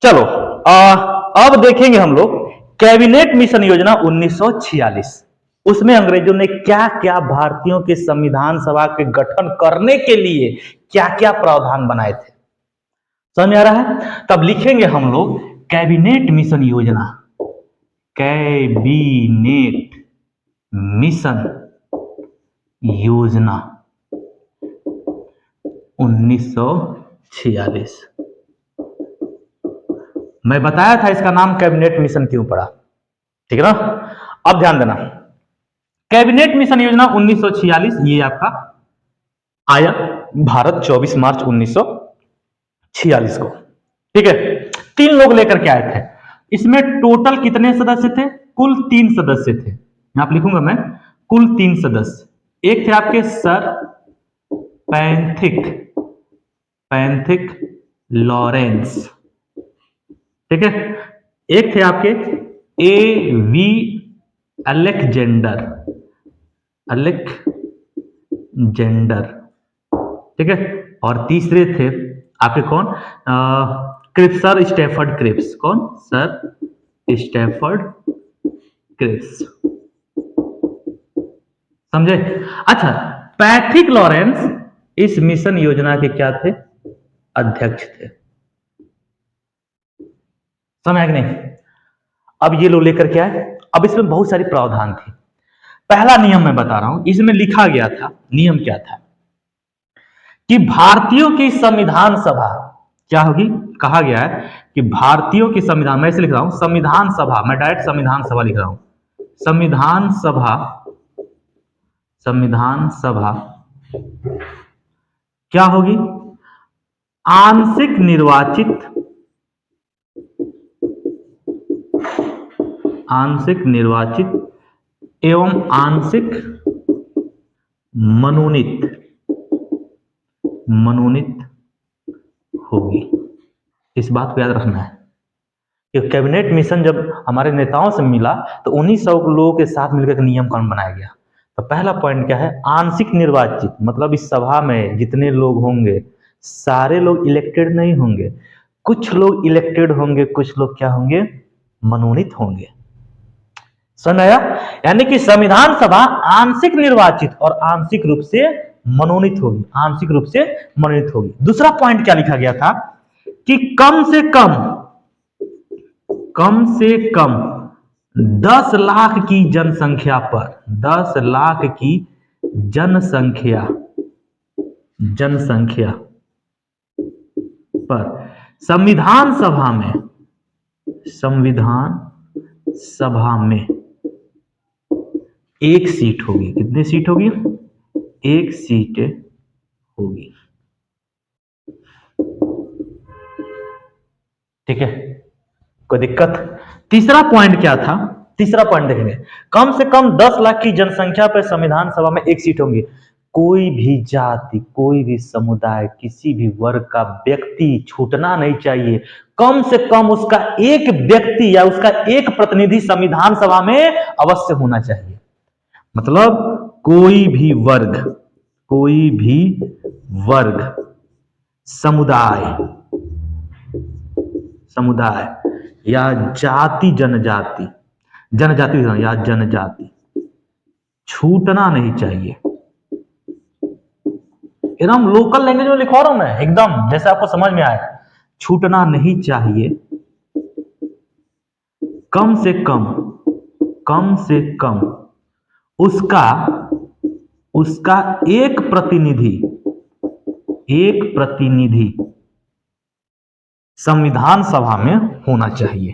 चलो अब देखेंगे हम लोग कैबिनेट मिशन योजना 1946। उसमें अंग्रेजों ने क्या क्या भारतीयों के संविधान सभा के गठन करने के लिए क्या क्या प्रावधान बनाए थे। समझ में आ रहा है? तब लिखेंगे हम लोग कैबिनेट मिशन योजना, कैबिनेट मिशन योजना 1946। मैं बताया था इसका नाम कैबिनेट मिशन क्यों पड़ा, ठीक है ना। अब ध्यान देना, कैबिनेट मिशन योजना 1946 ये आपका आया भारत 24 मार्च 1946 को, ठीक है। 3 लोग लेकर के आए थे। इसमें टोटल कितने सदस्य थे? कुल 3 सदस्य थे। यहां पर लिखूंगा मैं, कुल 3 सदस्य। एक थे आपके सर पैंथिक लॉरेंस, ठीक है। एक थे आपके ए वी अलेक्जेंडर, ठीक है। और तीसरे थे आपके कौन? Cripps, sir Stafford Cripps. कौन? Sir Stafford Cripps. समझे? अच्छा, पैट्रिक लॉरेंस इस मिशन योजना के क्या थे? अध्यक्ष थे। समझ आया कि नहीं? अब ये लोग लेकर के आए। अब इसमें बहुत सारी प्रावधान थी। पहला नियम मैं बता रहा हूं, इसमें लिखा गया था, नियम क्या था कि भारतीयों की संविधान सभा क्या होगी? कहा गया है कि भारतीयों की संविधान, मैं इसे लिख रहा हूं संविधान सभा, मैं डायरेक्ट संविधान सभा लिख रहा हूं। संविधान सभा क्या होगी? आंशिक निर्वाचित एवं आंशिक मनोनीत होगी। इस बात को याद रखना है कि कैबिनेट मिशन जब हमारे नेताओं से मिला तो उन्हीं सब लोगों के साथ मिलकर नियम कानून बनाया गया। तो पहला पॉइंट क्या है? आंशिक निर्वाचित, मतलब इस सभा में जितने लोग होंगे सारे लोग इलेक्टेड नहीं होंगे, कुछ लोग इलेक्टेड होंगे, कुछ लोग क्या होंगे? मनोनीत होंगे। समझ आया? यानी कि संविधान सभा आंशिक निर्वाचित और आंशिक रूप से मनोनीत होगी, आंशिक रूप से मनोनीत होगी। दूसरा पॉइंट क्या लिखा गया था कि कम से कम 10 लाख की जनसंख्या पर, 10 लाख की जनसंख्या पर संविधान सभा में एक सीट होगी। कितनी सीट होगी? एक सीट होगी, ठीक है। कोई दिक्कत? तीसरा पॉइंट क्या था? तीसरा पॉइंट देखेंगे, कम से कम 10 लाख की जनसंख्या पर संविधान सभा में एक सीट होंगी। कोई भी जाति, कोई भी समुदाय, किसी भी वर्ग का व्यक्ति छूटना नहीं चाहिए। कम से कम उसका एक व्यक्ति या उसका एक प्रतिनिधि संविधान सभा में अवश्य होना चाहिए। मतलब कोई भी वर्ग, समुदाय या जाति, जनजाति या जनजाति छूटना नहीं चाहिए। एकदम लोकल लैंग्वेज में लिखवा रहा हूं मैं, एकदम जैसे आपको समझ में आए। छूटना नहीं चाहिए। कम से कम उसका एक प्रतिनिधि संविधान सभा में होना चाहिए।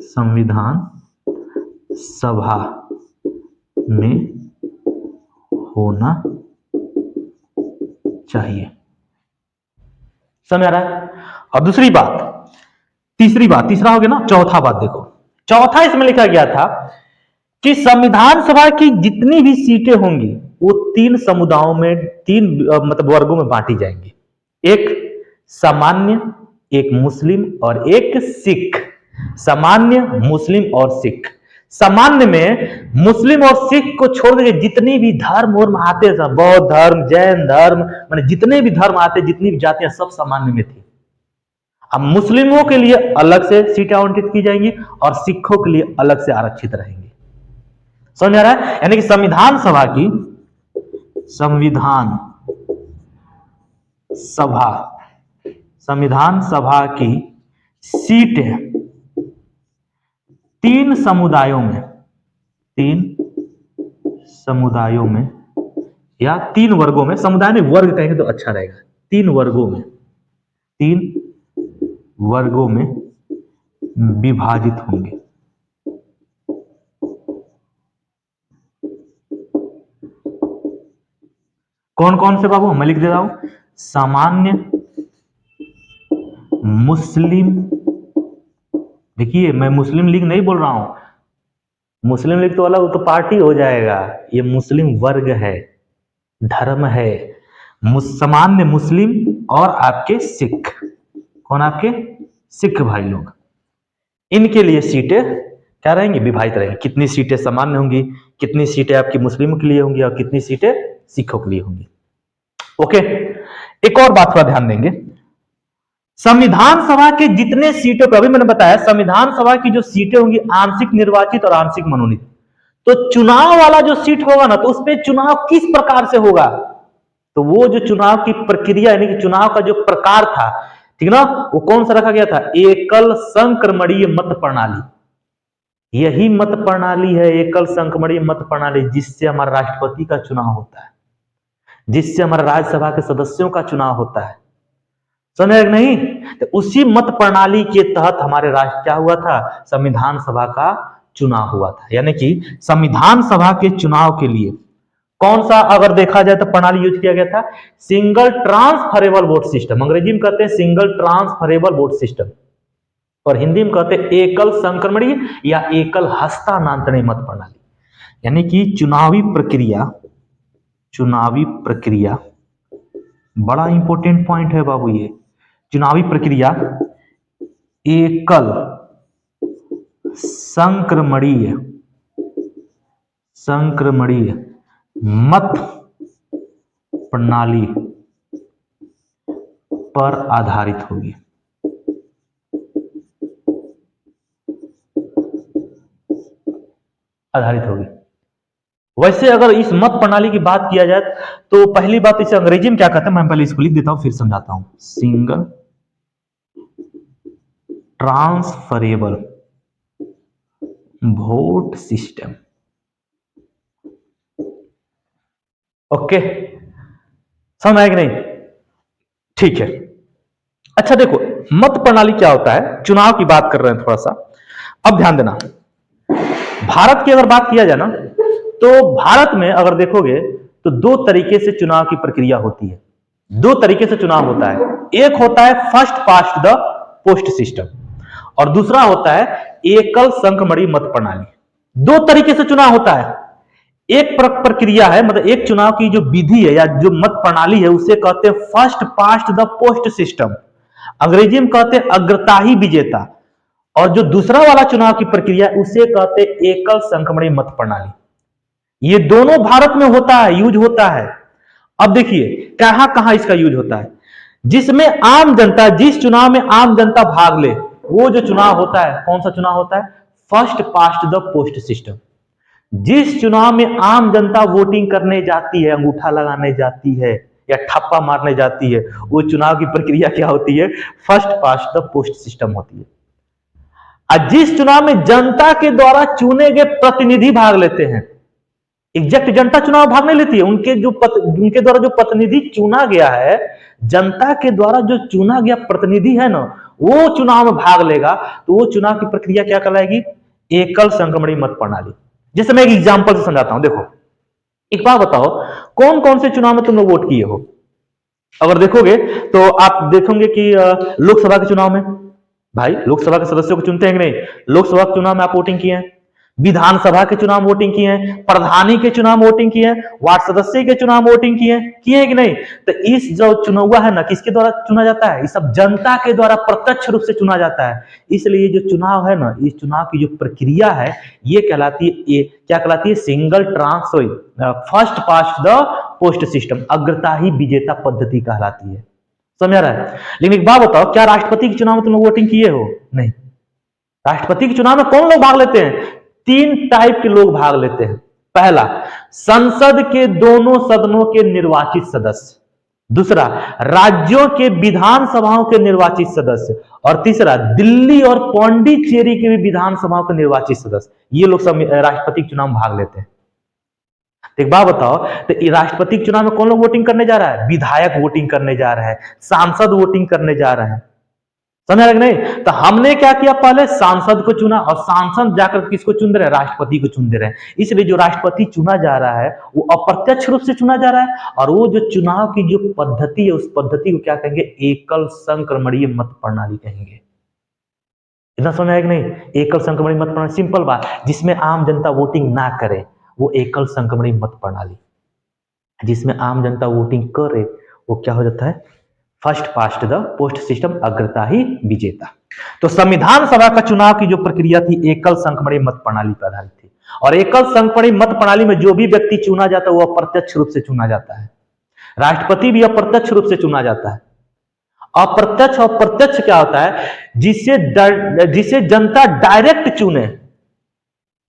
संविधान सभा में होना चाहिए। समझ आ रहा है? और दूसरी बात, तीसरा हो गया ना। चौथा बात देखो, चौथा इसमें लिखा गया था कि संविधान सभा की जितनी भी सीटें होंगी वो 3 समुदायों में, 3 मतलब वर्गों में बांटी जाएंगी। एक सामान्य, एक मुस्लिम और एक सिख। सामान्य, मुस्लिम और सिख। सामान्य में मुस्लिम और सिख को छोड़ के जितनी भी धर्म आते हैं, बौद्ध धर्म, जैन धर्म, माने जितने भी धर्म आते, जितनी भी जातियां, सब सामान्य में थी। अब मुस्लिमों के लिए अलग से सीटें आवंटित की जाएंगी और सिखों के लिए अलग से आरक्षित रहेंगी। समझ आ रहा है? यानी कि संविधान सभा की सीटें तीन समुदायों में या तीन वर्गों में, समुदाय में वर्ग कहेंगे तो अच्छा रहेगा, तीन वर्गों में विभाजित होंगे। कौन कौन से बाबू, मैं लिख दे रहा हूं, सामान्य मुस्लिम, देखिए मैं मुस्लिम लीग नहीं बोल रहा हूं, मुस्लिम लीग तो अलग, तो पार्टी हो जाएगा, ये मुस्लिम वर्ग है, धर्म है। सामान्य मुस्लिम और आपके सिख, कौन, आपके सिख भाई लोग, इनके लिए सीटें क्या रहेंगी, विभाजित रहेंगी। कितनी सीटें सामान्य होंगी, कितनी सीटें आपकी मुस्लिमों के लिए होंगी और कितनी सीटें सिखों के लिए होंगी। ओके, एक और बात का ध्यान देंगे, संविधान सभा के जितने सीटों पर, अभी मैंने बताया संविधान सभा की जो सीटें होंगी आंशिक निर्वाचित और आंशिक मनोनीत, तो चुनाव वाला जो सीट होगा ना, तो उसपे चुनाव किस प्रकार से होगा, तो वो जो चुनाव की प्रक्रिया यानी कि चुनाव का जो प्रकार था, ठीक ना, वो कौन सा रखा गया था, एकल संक्रमणीय मत प्रणाली। यही मत प्रणाली है एकल संक्रमणीय मत प्रणाली, जिससे हमारा राष्ट्रपति का चुनाव होता है, जिससे हमारा राज्यसभा के सदस्यों का चुनाव होता है। समझ नहीं? तो उसी मत प्रणाली के तहत हमारे राष्ट्र क्या हुआ था, संविधान सभा का चुनाव हुआ था। यानी कि संविधान सभा के चुनाव के लिए कौन सा अगर देखा जाए तो प्रणाली यूज किया गया था, सिंगल ट्रांसफरेबल वोट सिस्टम, अंग्रेजी में कहते हैं सिंगल ट्रांसफरेबल वोट सिस्टम, और हिंदी में कहते हैं एकल संक्रमणीय या एकल हस्तांतरणीय मत प्रणाली। यानी कि चुनावी प्रक्रिया बड़ा इंपॉर्टेंट पॉइंट है बाबू, ये चुनावी प्रक्रिया एकल संक्रमणीय मत प्रणाली पर आधारित होगी। वैसे अगर इस मत प्रणाली की बात किया जाए तो पहली बात इसे अंग्रेजी में क्या कहते हैं, मैं पहले इसको लिख देता हूं फिर समझाता हूं, single transferable vote system. Okay, समझ आया कि नहीं? ठीक है, अच्छा देखो मत प्रणाली क्या होता है, चुनाव की बात कर रहे हैं थोड़ा सा, अब ध्यान देना। भारत की अगर बात किया जाए ना, तो भारत में अगर देखोगे तो दो तरीके से चुनाव की प्रक्रिया होती है, दो तरीके से चुनाव होता है। एक होता है first past the post system और दूसरा होता है एकल संक्रमणीय मत प्रणाली। दो तरीके से चुनाव होता है। एक प्रक्रिया है, मतलब एक चुनाव की जो विधि है या जो मत प्रणाली है उसे कहते हैं first past the post system, अंग्रेजी में कहते हैं अग्रताही विजेता, और जो दूसरा वाला चुनाव की प्रक्रिया उसे कहते हैं एकल संक्रमणीय मत प्रणाली। ये दोनों भारत में होता है, यूज होता है। अब देखिए कहां कहां इसका यूज होता है, जिसमें आम जनता, जिस चुनाव में आम जनता भाग ले वो जो चुनाव होता है, कौन सा चुनाव होता है, first past the post system. जिस चुनाव में आम जनता वोटिंग करने जाती है, अंगूठा लगाने जाती है या ठप्पा मारने जाती है, वो चुनाव की प्रक्रिया क्या होती है, first past the post system होती है। और जिस चुनाव में जनता के द्वारा चुने गए प्रतिनिधि भाग लेते हैं, एग्जैक्ट जनता चुनाव भाग नहीं लेती है, उनके द्वारा जो प्रतिनिधि चुना गया है, जनता के द्वारा जो चुना गया प्रतिनिधि है ना, वो चुनाव में भाग लेगा, तो वो चुनाव की प्रक्रिया क्या कहलाएगी, एकल संक्रमणीय मत प्रणाली। जैसे मैं एक एग्जांपल से समझाता हूं, देखो एक बात बताओ, कौन कौन से चुनाव में तुम लोग वोट किए हो? अगर देखोगे तो आप देखोगे कि लोकसभा के चुनाव में, भाई लोकसभा के सदस्यों को चुनते हैं कि नहीं, लोकसभा के चुनाव में आप वोटिंग किए हैं, विधानसभा के चुनाव वोटिंग किए हैं, प्रधानी के चुनाव वोटिंग किए हैं, वार्ड सदस्य के चुनाव वोटिंग किए हैं कि नहीं? तो इस जो चुनाव है ना, किसके द्वारा चुना जाता है, ये सब जनता के द्वारा प्रत्यक्ष रूप से चुना जाता है। इसलिए जो चुनाव है ना, इस चुनाव की जो प्रक्रिया है ये कहलाती है, ये क्या कहलाती है, single first past the post system, अग्रताही विजेता पद्धति कहलाती है। समझ आ रहा है? लेकिन एक बात बताओ, क्या राष्ट्रपति के चुनाव में तुम लोग वोटिंग किए हो? नहीं। राष्ट्रपति के चुनाव में कौन लोग भाग लेते हैं? 3 टाइप के लोग भाग लेते हैं। पहला, संसद के दोनों सदनों के निर्वाचित सदस्य। दूसरा, राज्यों के विधानसभाओं के निर्वाचित सदस्य। और तीसरा, दिल्ली और पौंडीचेरी के भी विधानसभाओं के निर्वाचित सदस्य। ये लोग सब राष्ट्रपति के चुनाव में भाग लेते हैं। तो एक बात बताओ, तो राष्ट्रपति के चुनाव में कौन लोग वोटिंग करने जा रहा है? विधायक वोटिंग करने जा रहा है, सांसद वोटिंग करने जा रहे हैं। समझ रहे नहीं? तो हमने क्या किया, पहले सांसद को चुना, और सांसद जाकर किसको चुन रहे हैं? राष्ट्रपति को चुन दे रहे हैं। इसलिए जो राष्ट्रपति चुना जा रहा है वो अप्रत्यक्ष रूप से चुना जा रहा है, और वो जो चुनाव की जो पद्धति है, उस पद्धति को क्या कहेंगे? एकल संक्रमणीय मत प्रणाली कहेंगे। इतना समझ आया कि नहीं? एकल संक्रमणीय मत प्रणाली, सिंपल बात, जिसमें आम जनता वोटिंग ना करे, वो एकल संक्रमणीय मत प्रणाली। जिसमें आम जनता वोटिंग करे, वो क्या हो जाता है? First past the post system, अग्रता ही विजेता। तो संविधान सभा का चुनाव की जो प्रक्रिया थी, एकल संक्रमणीय मत प्रणाली पर आधारित थी। और एकल संक्रमणीय मत प्रणाली में जो भी व्यक्ति चुना जाता है वो अप्रत्यक्ष रूप से चुना जाता है। राष्ट्रपति भी अप्रत्यक्ष रूप से चुना जाता है। अप्रत्यक्ष और प्रत्यक्ष क्या होता है? जिसे जनता डायरेक्ट चुने,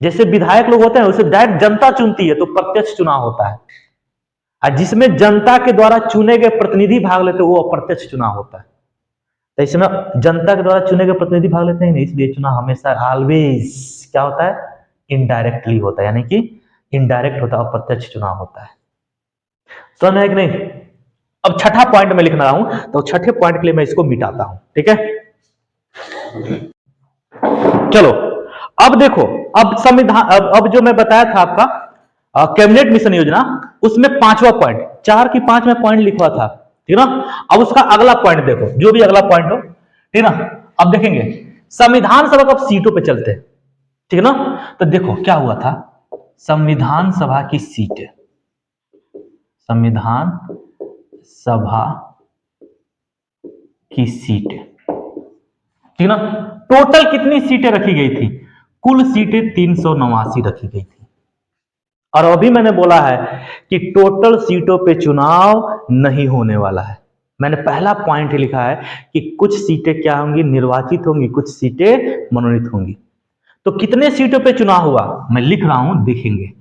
जैसे विधायक लोग होते हैं उसे डायरेक्ट जनता चुनती है, तो प्रत्यक्ष चुनाव होता है। और जिसमें जनता के द्वारा चुने गए प्रतिनिधि भाग लेते हैं, वो अप्रत्यक्ष चुनाव होता है। तो इसमें जनता के द्वारा चुने गए प्रतिनिधि भाग लेते हैं, इसलिए चुनाव हमेशा ऑलवेज क्या होता है? इनडायरेक्टली होता है, यानी कि इनडायरेक्ट होता है, अप्रत्यक्ष चुनाव होता है। समझ है कि नहीं? अब छठा पॉइंट में लिखना रहा हूं, तो छठे पॉइंट के लिए मैं इसको मिटाता हूं, ठीक है? चलो अब देखो, अब संविधान, अब जो मैं बताया था आपका कैबिनेट मिशन योजना, उसमें 5वां पॉइंट, 4 की 5 में पॉइंट लिखा था, ठीक ना? अब उसका अगला पॉइंट देखो, जो भी अगला पॉइंट हो, ठीक ना? अब देखेंगे संविधान सभा का सीटों पे चलते हैं, ठीक ना? तो देखो क्या हुआ था, संविधान सभा की सीटें, संविधान सभा की सीटें, ठीक ना? टोटल कितनी सीटें रखी गई थी? कुल सीटें 389 रखी गई थी। और अभी मैंने बोला है कि टोटल सीटों पे चुनाव नहीं होने वाला है। मैंने पहला पॉइंट लिखा है कि कुछ सीटें क्या होंगी? निर्वाचित होंगी, कुछ सीटें मनोनीत होंगी। तो कितने सीटों पे चुनाव हुआ मैं लिख रहा हूं, देखेंगे।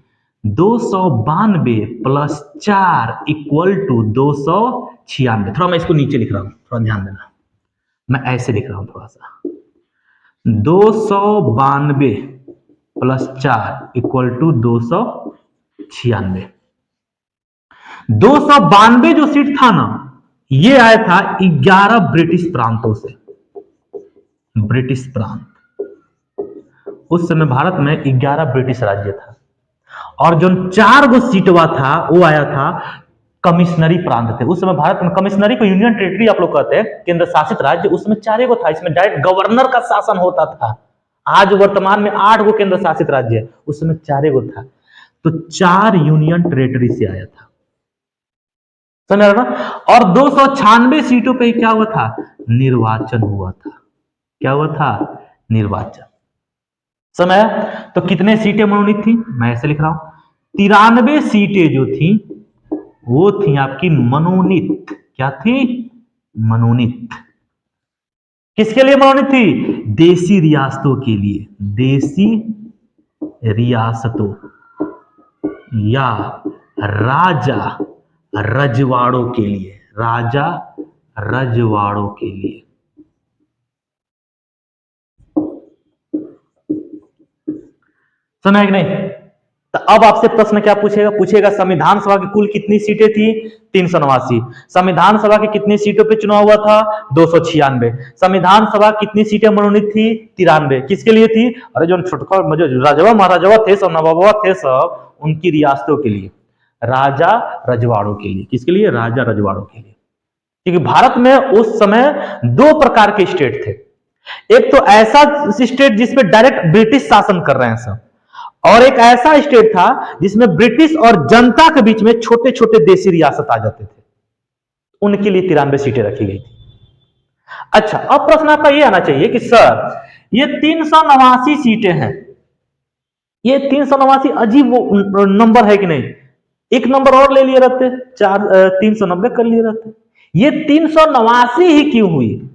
292 प्लस 4 इक्वल टू 296। थोड़ा मैं इसको नीचे लिख रहा हूं, थोड़ा ध्यान देना, मैं ऐसे लिख रहा हूं थोड़ा सा। 292 प्लस 4 इक्वल टू 296। 292 जो सीट था ना, ये आया था 11 ब्रिटिश प्रांतों से। ब्रिटिश प्रांत, उस समय भारत में 11 ब्रिटिश राज्य था, और जो 4 गो सीटवा था वो आया था कमिश्नरी प्रांत थे। उस समय भारत में कमिश्नरी को यूनियन टेरिटरी आप लोग कहते हैं, केंद्र शासित राज्य, उसमें 4 गो था। इसमें डायरेक्ट गवर्नर का शासन होता था। आज वर्तमान में 8 गो केंद्र शासित राज्य है, उस समय 4 गो था। तो 4 यूनियन टेरिटरी से आया था, समझ रहे ना? और 296 सीटों पे क्या हुआ था? निर्वाचन हुआ था। क्या हुआ था? निर्वाचन। समय तो कितने सीटें मनोनीत थी? मैं ऐसे लिख रहा हूं, 93 सीटें जो थी वो थी आपकी मनोनीत। क्या थी? मनोनीत। किसके लिए मनोनीत थी? देसी रियासतों के लिए, देसी रियासतों या राजा रजवाड़ों के लिए, राजा रजवाड़ों के लिए। सुना है कि नहीं? तो अब आपसे प्रश्न क्या पूछेगा संविधान सभा की कुल कितनी सीटें थी? 389। संविधान सभा की कितनी सीटों पे चुनाव हुआ था? 296। संविधान सभा कितनी सीटें मनोनीत थी? 93। किसके लिए थी? अरे जो छोटका राजवा महाराजवा थे सब, नवाबवा थे सब, उनकी रियासतों के लिए, राजा रजवाड़ों के लिए। किसके लिए? राजा रजवाड़ों के लिए। क्योंकि भारत में उस समय 2 प्रकार के स्टेट थे। एक तो ऐसा स्टेट जिसमें डायरेक्ट ब्रिटिश शासन कर रहे हैं सब, और एक ऐसा स्टेट था जिसमें ब्रिटिश और जनता के बीच में छोटे छोटे देसी रियासत आ जाते थे। उनके लिए 93 सीटें रखी गई थी। अच्छा, अब प्रश्न आपका यह आना चाहिए कि सर ये 389 सीटें हैं, ये 389 अजीब नंबर है कि नहीं? एक नंबर और ले लिए रहते, 390 कर लिए रहते। ये 389 ही क्यों हुई,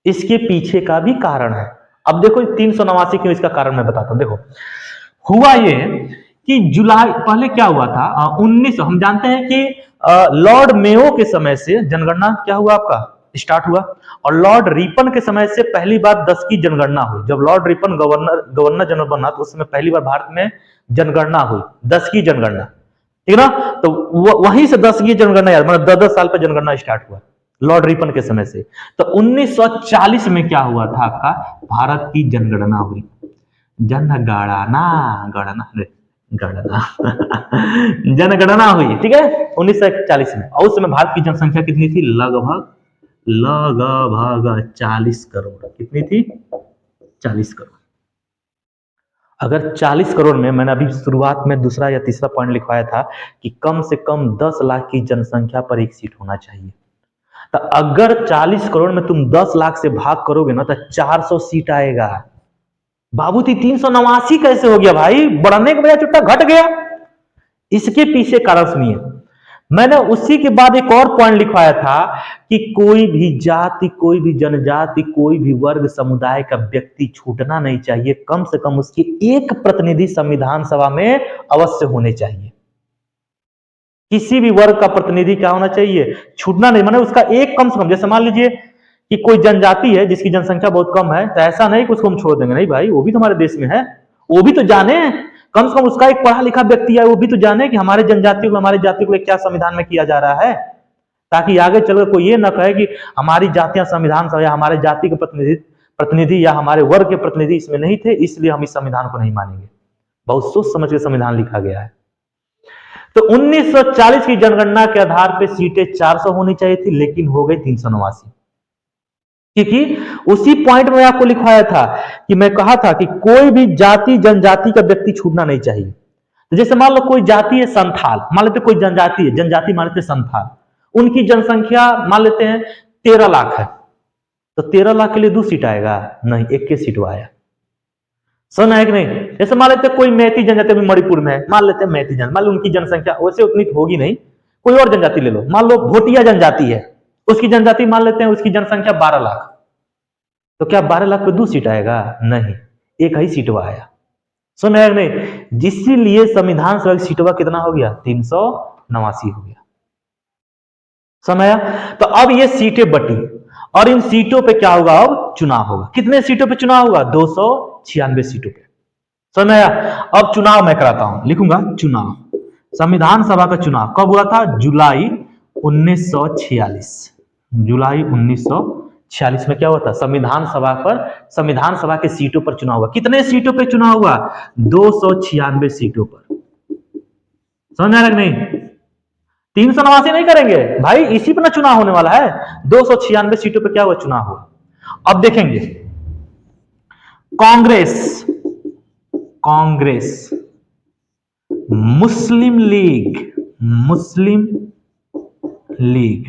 इसके पीछे का भी कारण है। अब देखो 389 क्यों, इसका कारण मैं बताता हूं। देखो हुआ ये कि जुलाई, पहले क्या हुआ था, 19, हम जानते हैं कि लॉर्ड मेयो के समय से जनगणना क्या हुआ आपका स्टार्ट हुआ, और लॉर्ड रिपन के समय से पहली बार 10 की जनगणना हुई। जब लॉर्ड रिपन गवर्नर जनरल बना तो उस समय पहली बार भारत में जनगणना हुई, 10 की जनगणना, ठीक ना। तो वहीं से 10 की जनगणना यार, मतलब 10-10 साल पर जनगणना स्टार्ट हुआ लॉर्ड रिपन के समय से। तो 1940 में क्या हुआ था आपका, भारत की जनगणना हुई। जनगणना गणना गणना जनगणना हुई, ठीक है, 1940 में। और उस समय भारत की जनसंख्या कितनी थी, लगभग 40 करोड़। कितनी थी, 40 करोड़। अगर 40 करोड़ में, मैंने अभी शुरुआत में दूसरा या तीसरा पॉइंट लिखवाया था कि कम से कम 10 लाख की जनसंख्या पर एक सीट होना चाहिए, तो अगर 40 करोड़ में तुम 10 लाख से भाग करोगे ना, तो 400 सीट आएगा। बाबूजी 389 कैसे हो गया भाई, बढ़ने के बजाय चुट्टा घट गया। इसके पीछे कारण सुनिए। मैंने उसी के बाद एक और पॉइंट लिखवाया था कि कोई भी जाति, कोई भी जनजाति, कोई भी वर्ग समुदाय का व्यक्ति छूटना नहीं चाहिए, कम से कम उसकी एक प्रतिनिधि संविधान सभा में अवश्य होने चाहिए। किसी भी वर्ग का प्रतिनिधि क्या होना चाहिए, छूटना नहीं, माने उसका एक कम से कम, जैसे मान लीजिए कि कोई जनजाति है जिसकी जनसंख्या बहुत कम है, तो ऐसा नहीं कि उसको हम छोड़ देंगे, नहीं भाई, वो भी तो हमारे देश में है, वो भी तो जाने, कम से कम उसका एक पढ़ा लिखा व्यक्ति है, वो भी तो जाने कि हमारे जनजाति को, हमारी जाति को क्या संविधान में किया जा रहा है, ताकि आगे चलकर कोई ये न कहे कि हमारी जातियां संविधान सभा या हमारे जाति के प्रतिनिधि या हमारे वर्ग के प्रतिनिधि इसमें नहीं थे, इसलिए हम इस संविधान को नहीं मानेंगे। बहुत सोच समझ के संविधान लिखा गया है। तो 1940 की जनगणना के आधार पर सीटें 400 होनी चाहिए थी, लेकिन हो गई 389, क्योंकि उसी पॉइंट में आपको लिखवाया था कि मैं कहा था कि कोई भी जाति जनजाति का व्यक्ति छूटना नहीं चाहिए। तो जैसे मान लो कोई जाति है संथाल, मान लेते कोई जनजाति है, जनजाति मान लेते संथाल, उनकी जनसंख्या मान लेते हैं 13 लाख है, तो 13 लाख के लिए 2 सीट आएगा, नहीं, 21 सीट आया। सुन है कि नहीं। जैसे मान लेते कोई मैती जनजाति भी मणिपुर में है, मान लेते हैं मैती जन, मान लो उनकी जनसंख्या वैसे उतनी होगी नहीं, कोई और जनजाति ले लो, मान लो भोटिया जनजाति है, उसकी जनजाति मान लेते हैं उसकी जनसंख्या 12 लाख, तो क्या 12 लाख पे 2 सीट आएगा, नहीं, एक ही सीटवा आया। सुन है नहीं। जिसलिए संविधान सभा की सीटवा कितना हो गया, 389 हो गया। समझ आया। तो अब ये सीटें बटी और इन सीटों पे क्या होगा, अब चुनाव होगा। कितने सीटों पे चुनाव होगा, 296 सीटों पे। समझ आया। अब चुनाव मैं कराता हूं, लिखूंगा चुनाव, संविधान सभा का चुनाव कब हुआ था, जुलाई 1946। जुलाई 1946 में क्या हुआ था, संविधान सभा पर, संविधान सभा के सीटों पर चुनाव हुआ। कितने सीटों पे चुनाव हुआ, 296 सीटों पर। समझ आया कि नहीं। 389 नहीं करेंगे भाई, इसी पर ना चुनाव होने वाला है। 296 सीटों पे क्या हुआ, चुनाव हुआ। अब देखेंगे कांग्रेस, कांग्रेस, मुस्लिम लीग, मुस्लिम लीग,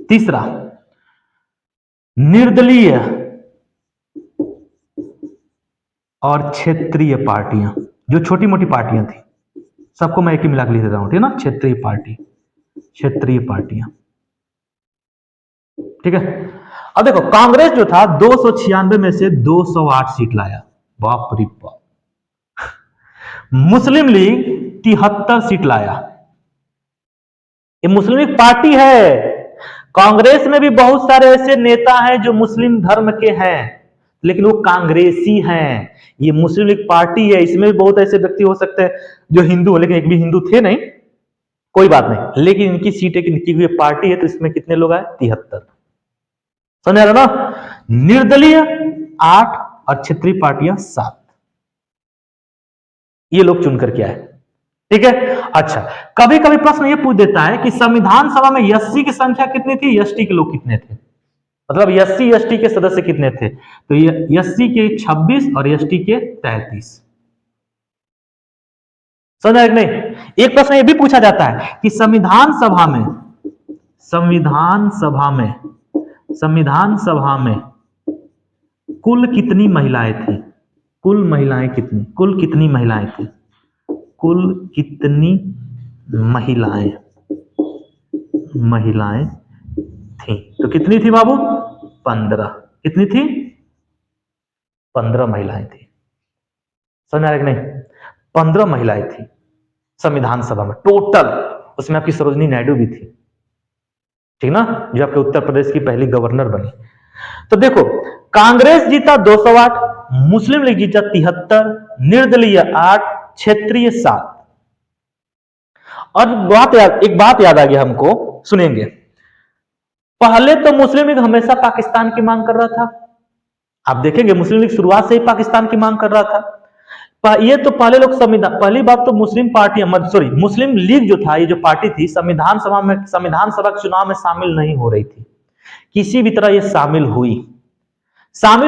तीसरा निर्दलीय और क्षेत्रीय पार्टियां, जो छोटी मोटी पार्टियां थी, सबको मैं एक ही मिला के लिख देता हूं, ठीक है ना, क्षेत्रीय पार्टी, क्षेत्रीय पार्टियां, ठीक है। अब देखो कांग्रेस जो था 296 में से 208 सीट लाया, बाप रे बाप। मुस्लिम लीग 73 सीट लाया। ये मुस्लिम लीग पार्टी है, कांग्रेस में भी बहुत सारे ऐसे नेता हैं जो मुस्लिम धर्म के हैं, लेकिन वो कांग्रेसी हैं। ये मुस्लिम लीग पार्टी है, इसमें भी बहुत ऐसे व्यक्ति हो सकते हैं जो हिंदू है, लेकिन एक भी हिंदू थे नहीं, कोई बात नहीं, लेकिन इनकी सीटें की हुई पार्टी है, तो इसमें कितने लोग आए, 73। समझ रहे ना। निर्दलीय 8 और क्षेत्रीय पार्टियां 7, ये लोग चुन करके आए, ठीक है। अच्छा, कभी कभी प्रश्न ये पूछ देता है कि संविधान सभा में एससी की संख्या कितनी थी, एसटी के लोग कितने थे, मतलब एससी एसटी के सदस्य कितने थे, तो ये एससी के 26 और एसटी के 33। समझ नहीं। एक प्रश्न ये भी पूछा जाता है कि संविधान सभा में, संविधान सभा में, संविधान सभा में कुल कितनी महिलाएं थी, कुल महिलाएं कितनी, कुल कितनी महिलाएं थी, कुल कितनी महिलाएं, महिलाएं थी। तो कितनी थी बाबू? 15। कितनी थी? 15 महिलाएं थी। समझ आ रहा है कि नहीं? 15 महिलाएं थी संविधान सभा में टोटल। उसमें आपकी सरोजिनी नायडू भी थी, ठीक ना, जो आपके उत्तर प्रदेश की पहली गवर्नर बनी। तो देखो, कांग्रेस जीता 208, मुस्लिम लीग जीता 73, निर्दलीय 8, क्षेत्रीय 7। और एक बात याद आ गया हमको, सुनेंगे। पहले तो मुस्लिम लीग हमेशा पाकिस्तान की मांग कर रहा था। आप देखेंगे मुस्लिम लीग शुरुआत से ही पाकिस्तान की मांग कर रहा था। ये तो पहले लोग संविधान, पहली बात तो मुस्लिम पार्टी, सॉरी, मुस्लिम लीग जो था, ये जो पार्टी थी, संविधान सभा के चुनाव में शामिल नहीं हो रही थी। किसी भी तरह ये शामिल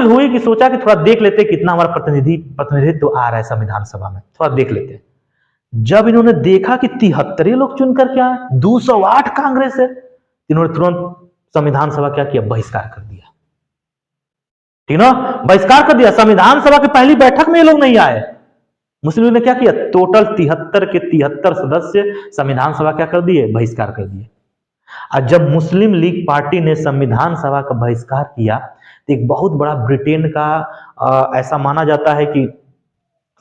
हुई कि सोचा कि थोड़ा देख लेते कितना हमारा प्रतिनिधित्व आ रहा है संविधान सभा में, थोड़ा देख लेते। जब इन्होंने देखा कि 73 लोग चुनकर क्या है, 208 कांग्रेस है, इन्होंने तुरंत संविधान सभा क्या किया? बहिष्कार कर दिया, ठीक ना, बहिष्कार कर दिया। संविधान सभा की पहली बैठक में ये लोग नहीं आए। मुस्लिम लीग ने क्या किया? टोटल 73 के 73 सदस्य संविधान सभा क्या कर दिए? बहिष्कार कर दिए। और जब मुस्लिम लीग पार्टी ने संविधान सभा का बहिष्कार किया, तो एक बहुत बड़ा ब्रिटेन का ऐसा माना जाता है कि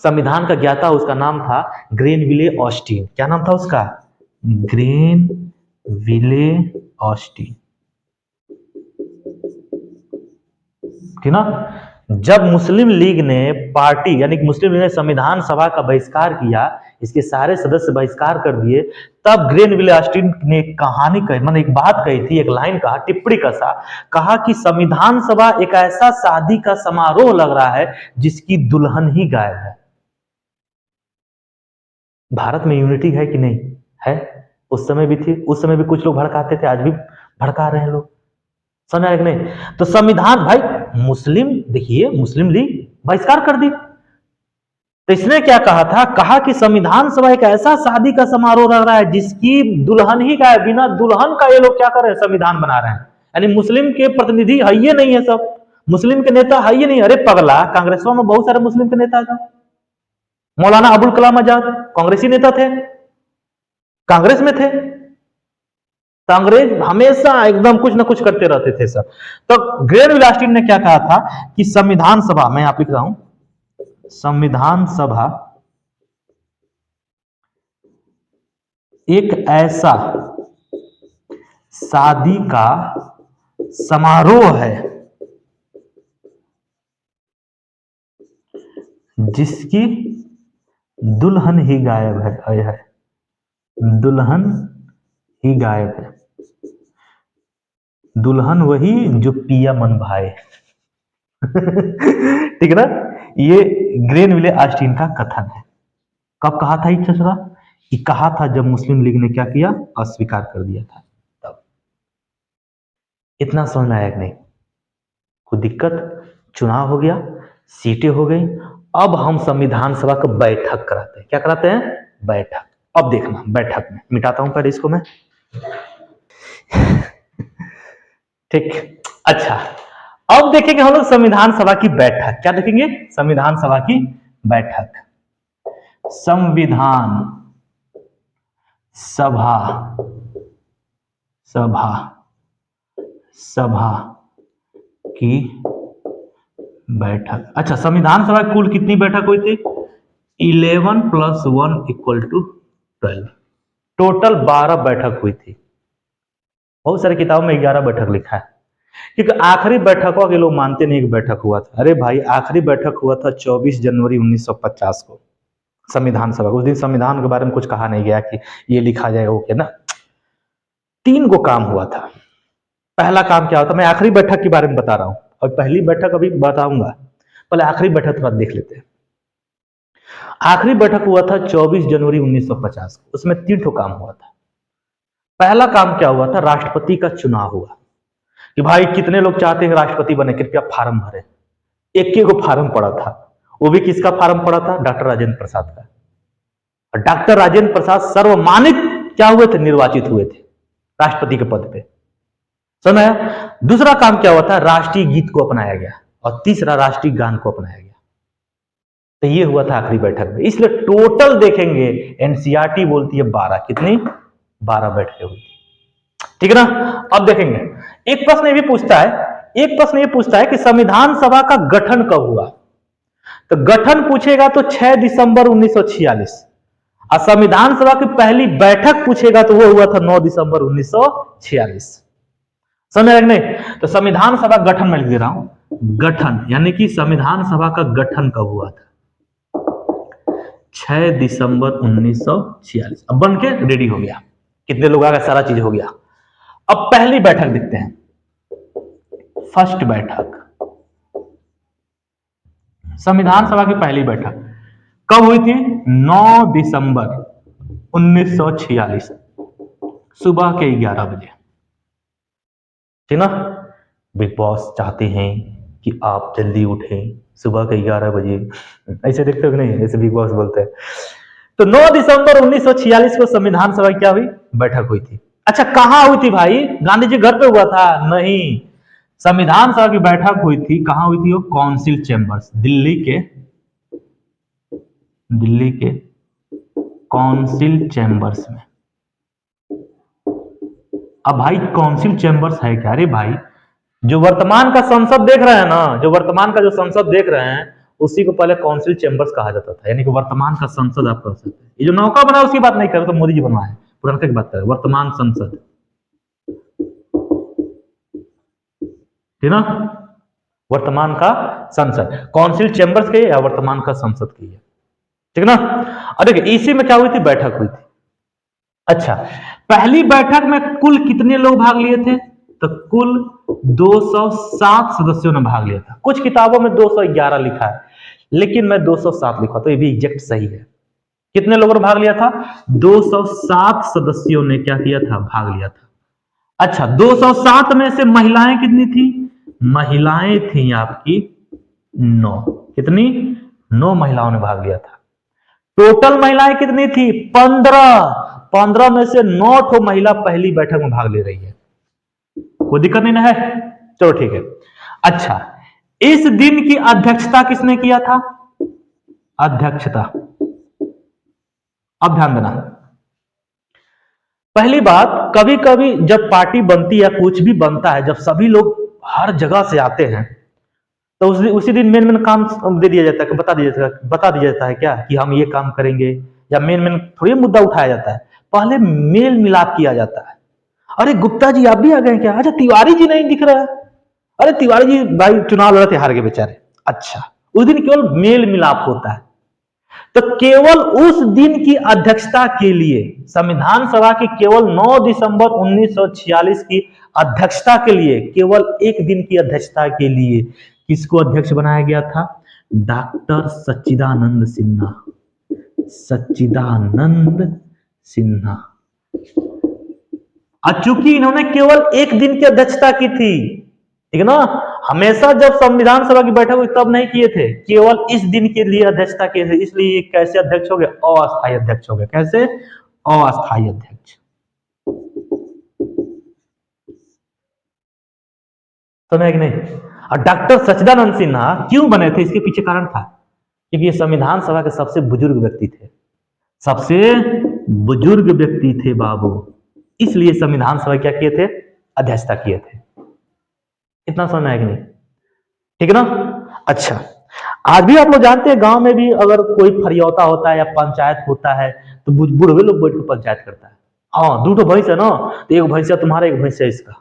संविधान का ज्ञाता, उसका नाम था ग्रेनविले ऑस्टिन। क्या नाम था उसका? ग्रेनविले ऑस्टिन, ठीक ना। जब मुस्लिम लीग ने पार्टी, यानी कि मुस्लिम लीग ने संविधान सभा का बहिष्कार किया, इसके सारे सदस्य बहिष्कार कर दिए, तब ग्रेनविले ऑस्टिन ने एक कहानी कही, मैंने एक बात कही थी, एक लाइन कहा, टिप्पणी कसा, कहा कि संविधान सभा एक ऐसा शादी का समारोह लग रहा है जिसकी दुल्हन ही गायब है। भारत में यूनिटी है कि नहीं है? उस समय भी थी, उस समय भी कुछ लोग भड़काते थे, आज भी भड़का रहे हैं लोग। समझ आया कि नहीं? तो संविधान, भाई मुस्लिम, देखिए मुस्लिम लीग बहिष्कार कर दी, तो इसने क्या कहा था? कहा कि संविधान सभा एक ऐसा शादी का समारोह लग रहा है जिसकी दुल्हन ही गायब, बिना दुल्हन का ये लोग क्या कर रहे हैं? संविधान बना रहे हैं। यानी मुस्लिम के प्रतिनिधि है ये नहीं है, सब मुस्लिम के नेता है ये नहीं। अरे पगला, कांग्रेस में बहुत सारे मुस्लिम के नेता थे। मौलाना अबुल कलाम आजाद कांग्रेसी नेता थे, कांग्रेस में थे। कांग्रेस हमेशा एकदम कुछ ना कुछ करते रहते थे सब। तो ग्रेनविले ऑस्टिन ने क्या कहा था कि संविधान सभा, मैं आप लिख रहा हूं, संविधान सभा एक ऐसा शादी का समारोह है जिसकी दुल्हन ही गायब है, दुल्हन ही गायब है, दुल्हन वही जो पिया मन भाए। ठीक है ना। ये ग्रेनविले ऑस्टिन का कथन है। कब कहा था ये चर्चा? कि कहा था जब मुस्लिम लीग ने क्या किया? अस्वीकार कर दिया था तब। इतना समझ में आया कि नहीं? कोई दिक्कत? चुनाव हो गया, सीटें हो गई, अब हम संविधान सभा का बैठक कराते हैं। क्या कराते हैं? बैठक। अब देखना, बैठक में मिटाता हूं पहले इसको मैं। ठीक, अच्छा, अब देखेंगे हम लोग संविधान सभा की बैठक। क्या देखेंगे? संविधान सभा की बैठक। संविधान सभा सभा सभा की बैठक। अच्छा, संविधान सभा कुल कितनी बैठक हुई थी? 11 + 1 = 12। टोटल 12 बैठक हुई थी। बहुत सारी किताबों में 11 बैठक लिखा है, क्योंकि आखिरी बैठकों के लोग मानते नहीं कि बैठक हुआ था। अरे भाई, आखिरी बैठक हुआ था 24 जनवरी 1950 को संविधान सभा। उस दिन संविधान के बारे में कुछ कहा नहीं गया कि ये लिखा जाएगा, ओके ना। 3 गो काम हुआ था। पहला काम क्या होता, मैं आखिरी बैठक के बारे में बता रहा हूं, और पहली बैठक अभी बताऊंगा, पहले आखिरी बैठक थोड़ा देख लेते हैं। आखिरी बैठक हुआ था 24 जनवरी 1950 को। उसमें 3 काम हुआ था। पहला काम क्या हुआ था? राष्ट्रपति का चुनाव हुआ कि भाई कितने लोग चाहते हैं राष्ट्रपति बने, कृपया फार्म भरे। एक को फार्म पड़ा था, वो भी किसका फार्म पड़ा था? डॉक्टर राजेंद्र प्रसाद का। और डॉक्टर राजेंद्र प्रसाद सर्वमानित क्या हुए थे? निर्वाचित हुए थे राष्ट्रपति के पद पे। समझ आया? दूसरा काम क्या हुआ था? राष्ट्रीय गीत को अपनाया गया, और तीसरा राष्ट्रीय गान को अपनाया गया। तो ये हुआ था आखिरी बैठक में। इसलिए टोटल देखेंगे एनसीईआरटी बोलती है 12, कितनी? 12 बैठकें हुई थी। ठीक है ना। अब देखेंगे, एक प्रश्न ये भी पूछता है, एक प्रश्न ये पूछता है कि संविधान सभा का गठन कब हुआ। तो गठन पूछेगा तो 6 दिसंबर 1946, और संविधान सभा की पहली बैठक पूछेगा तो वो हुआ था 9 दिसंबर 1946। समझ नहीं? तो संविधान सभा गठन में लिख दे रहा हूं, गठन यानी कि संविधान सभा का गठन कब हुआ था, 6 दिसंबर 1946। अब बन के रेडी हो गया, कितने लोग आ गए, सारा चीज हो गया। अब पहली बैठक देखते हैं, फर्स्ट बैठक, संविधान सभा की पहली बैठक कब हुई थी, 9 दिसंबर 1946, सुबह के 11 बजे। ठीक ना। बिग बॉस चाहते हैं कि आप जल्दी उठें सुबह के 11 बजे, ऐसे देखते हो कि नहीं, ऐसे बिग बॉस बोलते हैं। तो 9 दिसंबर 1946 को संविधान सभा क्या हुई, बैठक हुई थी। अच्छा, कहां हुई थी भाई, गांधी जी घर पे हुआ था? नहीं, संविधान सभा की बैठक हुई थी, कहां हुई थी वो, काउंसिल चैम्बर्स, दिल्ली के काउंसिल चैम्बर्स में। अब भाई काउंसिल चैम्बर्स है क्या? अरे भाई, जो वर्तमान का संसद देख रहे हैं ना, जो वर्तमान का जो संसद देख रहे हैं, उसी को पहले काउंसिल चैम्बर्स कहा जाता था, यानी कि वर्तमान का संसद आप कह सकते हैं। ये जो नौका बना उसकी बात नहीं कर रहे, तो मोदी जी बनवाए हैं, पुराना की बात कर रहे, वर्तमान संसद, ठीक ना, वर्तमान का संसद, काउंसिल चैम्बर्स के या वर्तमान का संसद की है, ठीक ना। और देखिए इसी में क्या हुई थी, बैठक हुई थी। अच्छा, पहली बैठक में कुल कितने लोग भाग लिए थे, तो कुल 207 सदस्यों ने भाग लिया था। कुछ किताबों में 211 लिखा है, लेकिन मैं 207 लिखा, तो ये भी एग्जैक्ट सही है। कितने लोगों ने भाग लिया था, 207 सदस्यों ने क्या किया था, भाग लिया था। अच्छा, 207 में से महिलाएं कितनी थी, महिलाएं थी आपकी 9, कितनी, 9 महिलाओं ने भाग लिया था। टोटल महिलाएं कितनी थी, 15 में से 9 ठो महिला पहली बैठक में भाग ले रही है, कोई दिक्कत नहीं ना है, चलो ठीक है। अच्छा, इस दिन की अध्यक्षता किसने किया था, अध्यक्षता, अब ध्यान देना, पहली बात, कभी कभी जब पार्टी बनती है, कुछ भी बनता है, जब सभी लोग हर जगह से आते हैं, तो उसी दिन मेन मेन काम दे दिया जाता है, बता दिया जाता है क्या कि हम ये काम करेंगे, या मेन मेन थोड़ी मुद्दा उठाया जाता है, पहले मेल मिलाप किया जाता है। अरे गुप्ता जी आप भी आ गए क्या, अच्छा तिवारी जी नहीं दिख रहा है, अरे तिवारी जी भाई चुनाव लड़ते हार गए बेचारे। अच्छा, उस दिन केवल मेल मिलाप होता है। तो केवल उस दिन की अध्यक्षता के लिए संविधान सभा की केवल 9 दिसंबर 1946 की अध्यक्षता के लिए, केवल एक दिन की अध्यक्षता के लिए किसको अध्यक्ष बनाया गया था, डॉक्टर सच्चिदानंद सिन्हा, सच्चिदानंद सिन्हा। चूंकि इन्होंने केवल एक दिन की अध्यक्षता की थी, ठीक है ना, हमेशा जब संविधान सभा की बैठक हुई तब नहीं किए थे, केवल इस दिन के लिए अध्यक्षता किए थे, इसलिए कैसे अध्यक्ष हो गए, अस्थायी अध्यक्ष हो गए। कैसे, अस्थायी अध्यक्ष, समझ कि नहीं। और डॉक्टर सच्चिदानंद सिन्हा क्यों बने थे, इसके पीछे कारण था, क्योंकि ये संविधान सभा के सबसे बुजुर्ग व्यक्ति थे, सबसे बुजुर्ग व्यक्ति थे बाबू, इसलिए संविधान सभा क्या किए थे, अध्यक्षता किए थे। इतना समझ है कि नहीं, ठीक है ना। अच्छा, आज भी आप लोग जानते हैं गांव में भी अगर कोई फरियौता होता है या पंचायत होता है, तो बुढ़वे लोग बैठ कर पंचायत करता है। हाँ, 2 भैंस है ना, तो एक भैंस तुम्हारा, एक भैंस इसका।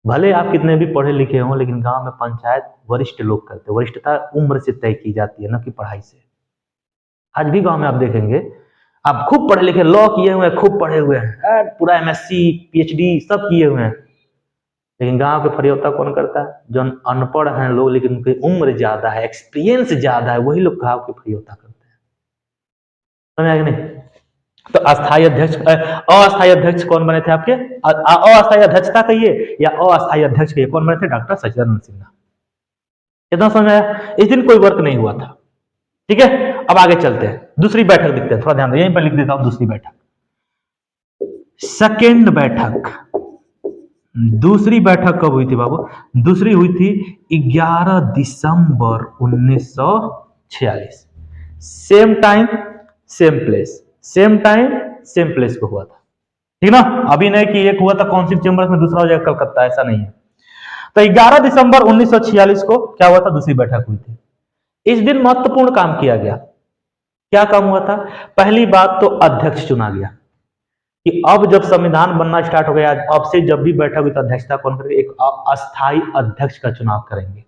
भले आप कितने भी पढ़े लिखे हो, लेकिन गांव में पंचायत वरिष्ठ लोग करते हैं, वरिष्ठता उम्र से तय की जाती है, न कि पढ़ाई से। आज भी गांव में आप देखेंगे, आप खूब पढ़े लिखे, लॉ किए हुए हैं, खूब पढ़े हुए हैं, पूरा MSc PhD सब किए हुए हैं, लेकिन गांव के फरियौता कौन करता है, जो अनपढ़ हैं लोग लेकिन उनकी उम्र ज्यादा है, एक्सपीरियंस ज्यादा है, वही लोग गांव के फरियौता करते हैं। समझ आया कि नहीं। तो अस्थायी अध्यक्ष, अस्थायी अध्यक्ष कौन बने थे आपके, अस्थायी अध्यक्षता कहिए या अस्थायी अध्यक्ष कहिए, कौन बने थे, डॉक्टर सच्चिदानंद सिन्हा। कितना समझ आया, इस दिन कोई वर्क नहीं हुआ था, ठीक है। अब आगे चलते हैं, दूसरी बैठक दिखते हैं, थोड़ा ध्यान दो, यहीं पर लिख देता हूं, दूसरी बैठक, सेकेंड बैठक। दूसरी बैठक कब हुई थी बाबू, दूसरी हुई थी 11 दिसंबर 1946, same time same place, same time same place को हुआ था, ठीक ना। अभी नहीं कि एक हुआ था काउंसिल चेंबर्स में, दूसरा हो जाएगा कलकत्ता, ऐसा नहीं है। तो 11 दिसंबर 1946 को क्या हुआ था, दूसरी बैठक हुई थी। इस दिन महत्वपूर्ण काम किया गया। क्या काम हुआ था? पहली बात तो अध्यक्ष चुना गया कि अब जब संविधान बनना स्टार्ट हो गया, अब से जब भी बैठक हुई तो अध्यक्षता कौन करेंगे? एक अस्थायी अध्यक्ष का चुनाव करेंगे,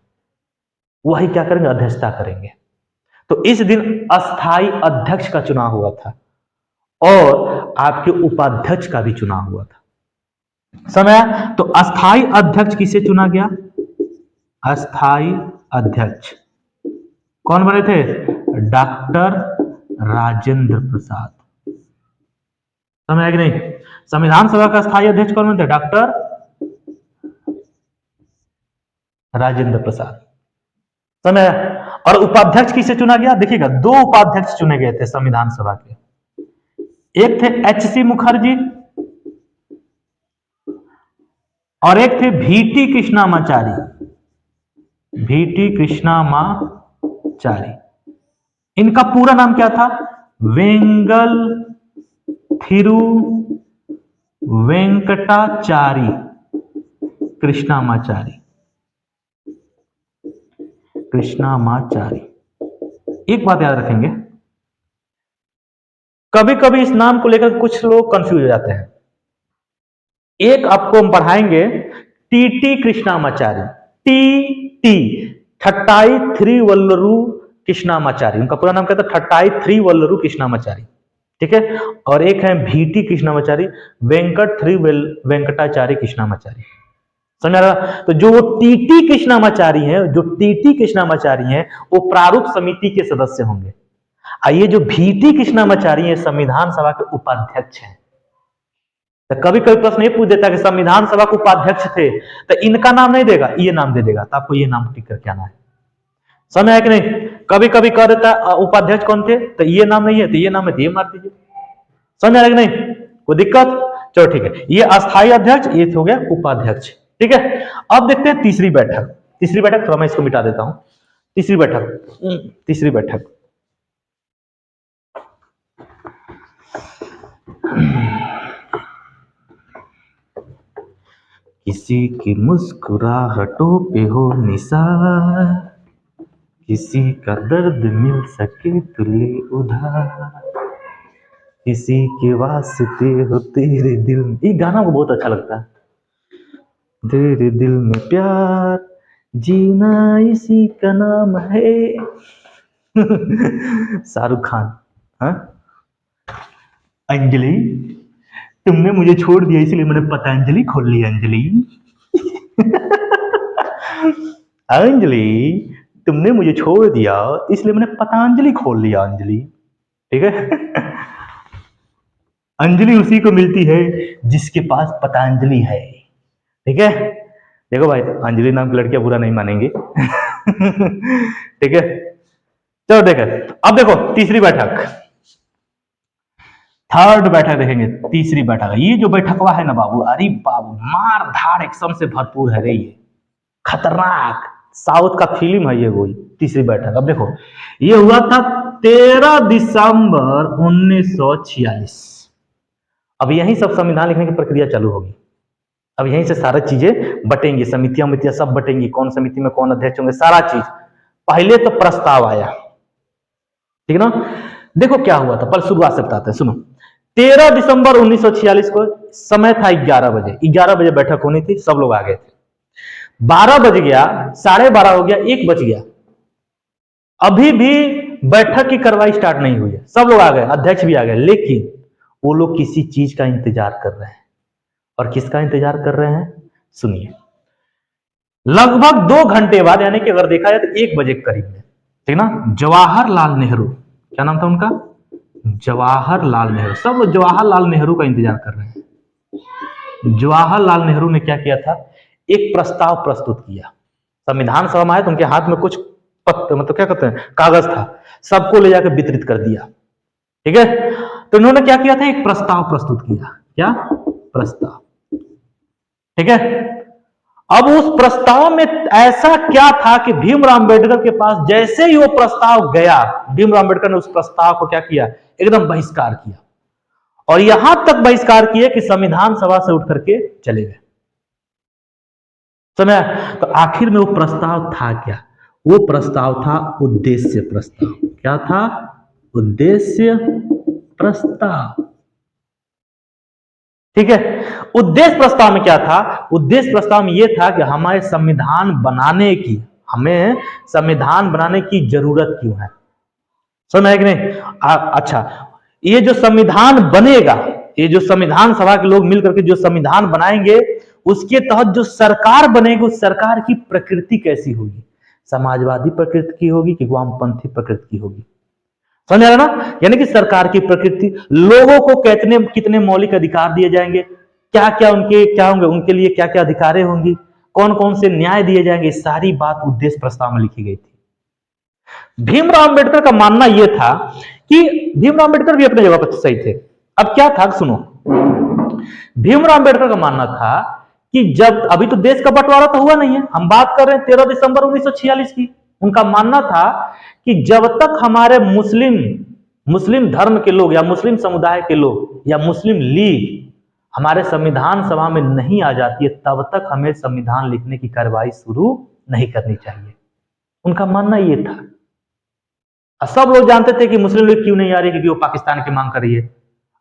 वही क्या करेंगे? अध्यक्षता करेंगे। तो इस दिन अस्थायी अध्यक्ष का चुनाव हुआ था और आपके उपाध्यक्ष का भी चुनाव हुआ था। समय। तो अस्थायी अध्यक्ष किसे चुना गया? अस्थायी अध्यक्ष कौन बने थे? डॉक्टर राजेंद्र प्रसाद। समझ आया कि नहीं? संविधान सभा का स्थायी अध्यक्ष कौन बने थे? डॉक्टर राजेंद्र प्रसाद। समझ आया? और उपाध्यक्ष किसे चुना गया? देखिएगा, दो उपाध्यक्ष चुने गए थे संविधान सभा के। एक थे एच.सी. मुखर्जी और एक थे वी.टी. कृष्णामाचारी। वी.टी. कृष्णामाचारी, इनका पूरा नाम क्या था? वेंगल थिरु वेंकटाचारी कृष्णामाचारी। कृष्णामाचारी। एक बात याद रखेंगे, कभी कभी इस नाम को लेकर कुछ लोग कंफ्यूज हो जाते हैं। एक आपको हम पढ़ाएंगे टी.टी. कृष्णामाचारी, टी ठट्टाई थ्री वल्लरू कृष्णामाचारी, उनका पूरा नाम क्या था? ठट्टाई थ्री वल्लरू कृष्णामाचारी। ठीक है। और एक है वी.टी. कृष्णामाचारी, वेंकट थ्री वेंकटाचारी कृष्णामाचारी। समझ रहा? तो जो टी.टी. कृष्णामाचारी हैं, जो टी.टी. कृष्णामाचारी हैं, वो प्रारूप समिति के सदस्य होंगे। ये जो वी.टी. कृष्णामाचारी हैं, संविधान सभा के उपाध्यक्ष हैं। तो कभी कभी प्रश्न ये पूछ देता है कि संविधान सभा के उपाध्यक्ष थे, तो इनका नाम नहीं देगा, ये नाम दे देगा, तो आपको ये नाम टिक करके आना है। समझ आया कि नहीं? कभी कभी कह देता है उपाध्यक्ष कौन थे, तो ये नाम नहीं है, तो ये नाम है, तो ये मार दीजिए। समझ आया कि नहीं? कोई दिक्कत? चलो ठीक है, ये अस्थायी अध्यक्ष, ये हो गया उपाध्यक्ष। ठीक है। अब देखते हैं तीसरी बैठक। तीसरी बैठक, थोड़ा मैं इसको मिटा देता हूं। तीसरी बैठक, तीसरी बैठक किसी की मुस्कुराहटों पे हो निसार, किसी का दर्द मिल सके तो ले उधार, किसी के वास्ते हो तेरे दिल। ये गाना को बहुत अच्छा लगता है। तेरे दिल में प्यार जीना इसी का नाम है। शाहरुख खान। हाँ? अंजलि, तुमने मुझे छोड़ दिया इसलिए मैंने पतंजलि खोल लिया। अंजलि, अंजलि, तुमने मुझे छोड़ दिया इसलिए मैंने पतंजलि खोल लिया। अंजलि, ठीक है। अंजलि उसी को मिलती है जिसके पास पतंजलि है। ठीक है। देखो भाई, अंजलि नाम की लड़कियां बुरा नहीं मानेंगी। ठीक है। चलो देखें, अब देखो तीसरी बैठक, थर्ड बैठक देखेंगे। तीसरी बैठक, ये जो बैठक हुआ है ना बाबू, अरे बाबू, मार धाड़ एकदम से भरपूर है रे, ये खतरनाक साउथ का फिल्म है ये। वही तीसरी बैठक। अब देखो, ये हुआ था 13 दिसंबर 1946। अब यही सब संविधान लिखने की प्रक्रिया चालू होगी। अब यहीं से सारी चीजें बटेंगी, समितियां मितियां सब बटेंगी, कौन समिति में कौन अध्यक्ष होंगे, सारा चीज। पहले तो प्रस्ताव आया, ठीक है ना। देखो क्या हुआ था, पहले शुरुआत से बताते हैं, सुनो। 13 दिसंबर 1946 को समय था 11 बजे। 11 बजे बैठक होनी थी, सब लोग आ गए थे। 12 बज गया, 12:30 हो गया, 1 बज गया, अभी भी बैठक की कार्रवाई स्टार्ट नहीं हुई है। सब लोग आ गए, अध्यक्ष भी आ गए, लेकिन वो लोग किसी चीज का इंतजार कर रहे हैं। और किसका इंतजार कर रहे हैं? सुनिए। लगभग 2 घंटे बाद, यानी कि अगर देखा जाए तो 1 बजे के करीब में, ठीक ना, जवाहरलाल नेहरू, क्या नाम था उनका? जवाहरलाल नेहरू। सब लोग जवाहरलाल नेहरू का इंतजार कर रहे हैं। जवाहरलाल नेहरू ने क्या किया था? एक प्रस्ताव प्रस्तुत किया। संविधान सभा में आए तो उनके हाथ में कुछ पत्र, मतलब क्या कहते हैं, कागज था, सबको ले जाकर वितरित कर दिया। ठीक है। तो उन्होंने क्या किया था? एक प्रस्ताव प्रस्तुत किया। क्या प्रस्ताव? ठीक है। अब उस प्रस्ताव में ऐसा क्या था कि भीमराव अंबेडकर के पास जैसे ही वो प्रस्ताव गया, भीमराव अंबेडकर ने उस प्रस्ताव को क्या किया? एकदम बहिष्कार किया। और यहां तक बहिष्कार किए कि संविधान सभा से उठ करके चले गए। समय तो आखिर में वो प्रस्ताव था क्या? वो प्रस्ताव था उद्देश्य प्रस्ताव। क्या था? उद्देश्य प्रस्ताव। ठीक है। उद्देश्य प्रस्ताव में क्या था? उद्देश्य प्रस्ताव में यह था कि हमें संविधान बनाने की जरूरत क्यों है। समझ है कि नहीं? अच्छा, ये जो संविधान बनेगा, ये जो संविधान सभा के लोग मिलकर के जो संविधान बनाएंगे, उसके तहत जो सरकार बनेगी, उस सरकार की प्रकृति कैसी होगी? समाजवादी प्रकृति की होगी कि वामपंथी प्रकृति की होगी? समझ आ रहा ना? यानी कि सरकार की प्रकृति, लोगों को कितने मौलिक अधिकार दिए जाएंगे, क्या क्या होंगे, उनके लिए क्या क्या अधिकारें होंगी, कौन कौन से न्याय दिए जाएंगे, सारी बात उद्देश्य प्रस्ताव में लिखी गई थी। भीमराव अंबेडकर का मानना यह था कि भीमराव अंबेडकर भी अपने जगह पर सही थे। अब क्या था सुनो, भीमराव अंबेडकर का मानना था कि जब अभी तो देश का बंटवारा तो हुआ नहीं है, हम बात कर रहे हैं 13 दिसंबर 1946 की। उनका मानना था कि जब तक हमारे मुस्लिम धर्म के लोग या मुस्लिम समुदाय के लोग या मुस्लिम लीग हमारे संविधान सभा में नहीं आ जाती है, तब तक हमें संविधान लिखने की कार्रवाई शुरू नहीं करनी चाहिए। उनका मानना यह था। सब लोग जानते थे कि मुस्लिम लीग क्यों नहीं आ रही, क्योंकि वो पाकिस्तान की मांग कर रही है,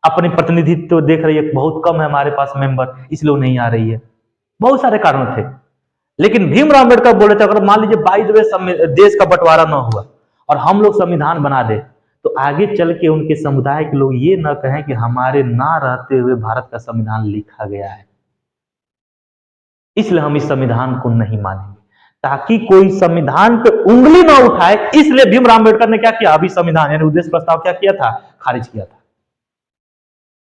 अपनी प्रतिनिधित्व तो देख रही है, बहुत कम है हमारे पास मेंबर, इसलिए वो नहीं आ रही है। बहुत सारे कारण थे। लेकिन भीमराव अम्बेडकर बोले थे, अगर मान लीजिए बाय द वे देश का बंटवारा न हुआ और हम लोग संविधान बना दे, तो आगे चल के उनके समुदाय के लोग ये न कहें कि हमारे ना रहते हुए भारत का संविधान लिखा गया है, इसलिए हम इस संविधान को नहीं मानेंगे। ताकि कोई संविधान पे उंगली ना उठाए, इसलिए भीमराव अम्बेडकर ने क्या किया, अभी संविधान यानी उद्देश्य प्रस्ताव क्या किया था, खारिज किया था।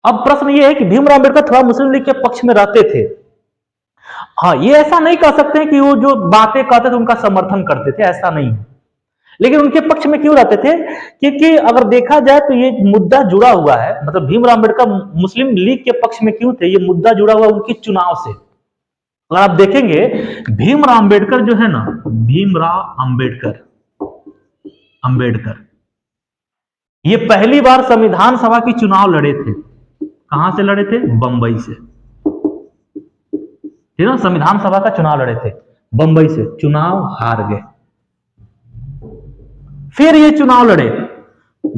अब प्रश्न यह है कि भीमराव अम्बेडकर थोड़ा मुस्लिम लीग के पक्ष में रहते थे। हाँ, ये ऐसा नहीं कह सकते कि वो जो बातें कहते थे उनका समर्थन करते थे, ऐसा नहीं है। लेकिन उनके पक्ष में क्यों रहते थे? क्योंकि अगर देखा जाए तो ये मुद्दा जुड़ा हुआ है, मतलब भीमराव अम्बेडकर मुस्लिम लीग के पक्ष में क्यों थे, ये मुद्दा जुड़ा हुआ उनके चुनाव से। अगर आप देखेंगे भीमराव अम्बेडकर जो है ना, भीमराव अम्बेडकर ये पहली बार संविधान सभा की चुनाव लड़े थे। कहां से लड़े थे? बंबई से। ठीक है, संविधान सभा का चुनाव लड़े थे बंबई से, चुनाव हार गए। फिर ये चुनाव लड़े,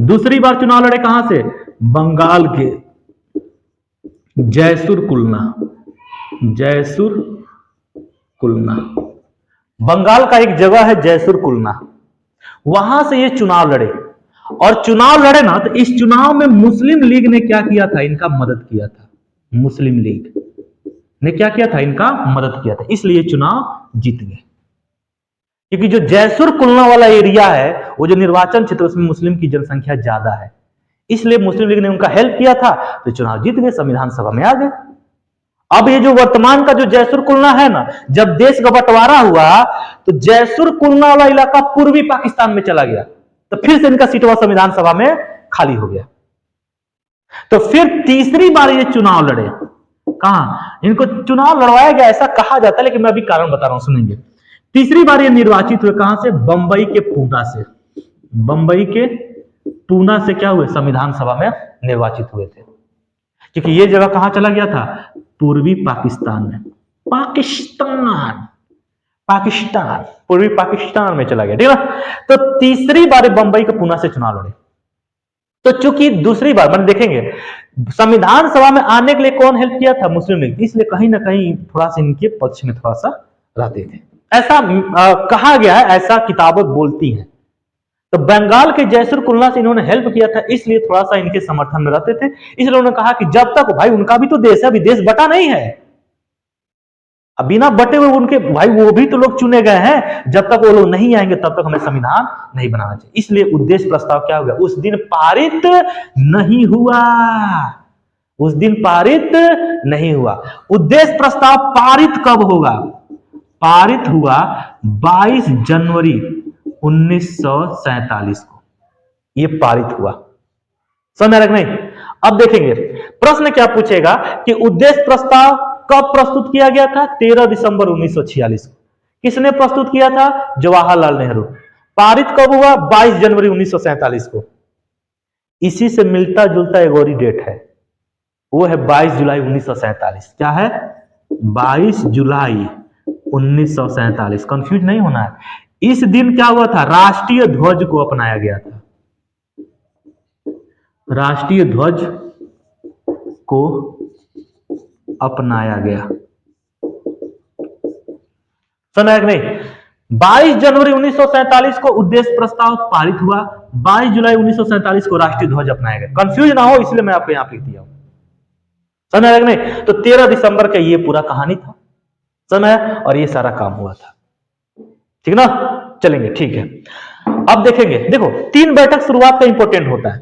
दूसरी बार चुनाव लड़े कहां से? बंगाल के जयसुर कुलना, बंगाल का एक जगह है जयसुर कुलना, वहां से ये चुनाव लड़े। और चुनाव लड़े ना, तो इस चुनाव में मुस्लिम लीग ने क्या किया था, इनका मदद किया था। मुस्लिम लीग ने क्या किया था, इनका मदद किया था, इसलिए चुनाव जीत गए। क्योंकि जो जयसुर कुलना वाला एरिया है, वो जो निर्वाचन क्षेत्र, उसमें मुस्लिम की जनसंख्या ज्यादा है, इसलिए मुस्लिम लीग ने उनका हेल्प किया था, तो चुनाव जीत गए, संविधान सभा में आ गए। अब ये जो वर्तमान का जो जयसुर कुलना है ना, जब देश का बंटवारा हुआ तो जयसुर कुलना वाला इलाका पूर्वी पाकिस्तान में चला गया, तो फिर से इनका सीटवा संविधान सभा में खाली हो गया। तो फिर तीसरी बार ये चुनाव लड़े। कहां इनको चुनाव लड़वाया गया ऐसा कहा जाता है, लेकिन मैं अभी कारण बता रहा हूं, सुनेंगे। तीसरी बार ये निर्वाचित हुए कहां से? बंबई के पूना से। बंबई के पूना से क्या हुए? संविधान सभा में निर्वाचित हुए थे। क्योंकि ये जगह कहां चला गया था? पूर्वी पाकिस्तान में। पाकिस्तान पूर्वी पाकिस्तान में चला गया। ठीक है, तो तीसरी बार बंबई के पूना से चुनाव लड़े। तो चूंकि दूसरी बार मैंने देखेंगे संविधान सभा में आने के लिए कौन हेल्प किया था? मुस्लिम लीग, इसलिए कहीं ना कहीं थोड़ा सा इनके पक्ष में थोड़ा सा रहते थे, ऐसा कहा गया है, ऐसा किताबें बोलती हैं। तो बंगाल के जयसुर कुलना से इन्होंने हेल्प किया था, इसलिए थोड़ा सा इनके समर्थन में रहते थे। इसलिए उन्होंने कहा कि जब तक भाई उनका भी तो देश है, अभी देश बटा नहीं है, अब बिना बटे हुए उनके भाई वो भी तो लोग चुने गए हैं, जब तक वो लोग नहीं आएंगे तब तक हमें संविधान नहीं बनाना चाहिए। इसलिए उद्देश्य प्रस्ताव क्या हो गया? उस दिन पारित नहीं हुआ, उस दिन पारित नहीं हुआ। उद्देश्य प्रस्ताव पारित कब होगा? पारित हुआ 22 जनवरी 1947 को, ये पारित हुआ। समझ रहे नहीं? अब देखेंगे प्रश्न क्या पूछेगा कि उद्देश्य प्रस्ताव कब प्रस्तुत किया गया था? 13 दिसंबर 1946 को। किसने प्रस्तुत किया था? जवाहरलाल नेहरू। पारित कब हुआ? 22 जनवरी 1947 को। इसी से मिलता जुलता एक और ही डेट है, वो है 22 जुलाई 1947। क्या है? 22 जुलाई 1947। कंफ्यूज नहीं होना है। इस दिन क्या हुआ था? राष्ट्रीय ध्वज को अपनाया गया था। राष्ट्रीय ध्वज को अपनाया गया। सुना है कि नहीं? 22 जनवरी 1947 को उद्देश्य प्रस्ताव पारित हुआ। 22 जुलाई 1947 को राष्ट्रीय ध्वज अपनाया गया। कंफ्यूज ना हो इसलिए मैं आपको यहां लिख दिया हूं। समझ आया कि नहीं? तो 13 दिसंबर का ये पूरा कहानी था। समझ आया? और ये सारा काम हुआ था। ठीक ना? चलेंगे, ठीक है। अब देखेंगे, देखो 3 बैठक शुरुआत का इंपॉर्टेंट होता है,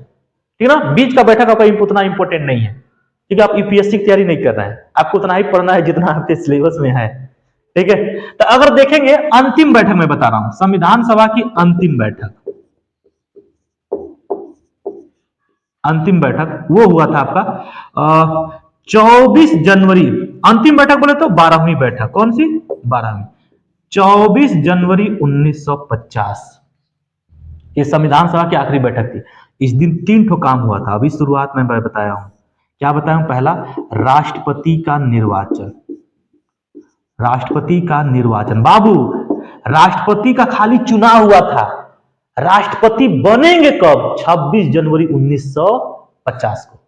ठीक ना? बीच का बैठक आपका उतना इंपॉर्टेंट नहीं है, ठीक है? आप यूपीएससी की तैयारी नहीं कर रहे हैं, आपको उतना ही पढ़ना है जितना आपके सिलेबस में है, ठीक है? तो अगर देखेंगे अंतिम बैठक में बता रहा हूं, संविधान सभा की अंतिम बैठक, अंतिम बैठक वो हुआ था आपका 24 जनवरी। अंतिम बैठक बोले तो 12वीं बैठक। कौन सी? 12वीं। 24 जनवरी 1950 ये संविधान सभा की आखिरी बैठक थी। इस दिन 3 ठो काम हुआ था। अभी शुरुआत में मैं बताया हूं, क्या बताया हूं? पहला, राष्ट्रपति का निर्वाचन। राष्ट्रपति का निर्वाचन बाबू, राष्ट्रपति का खाली चुनाव हुआ था, राष्ट्रपति बनेंगे कब? 26 जनवरी 1950 को।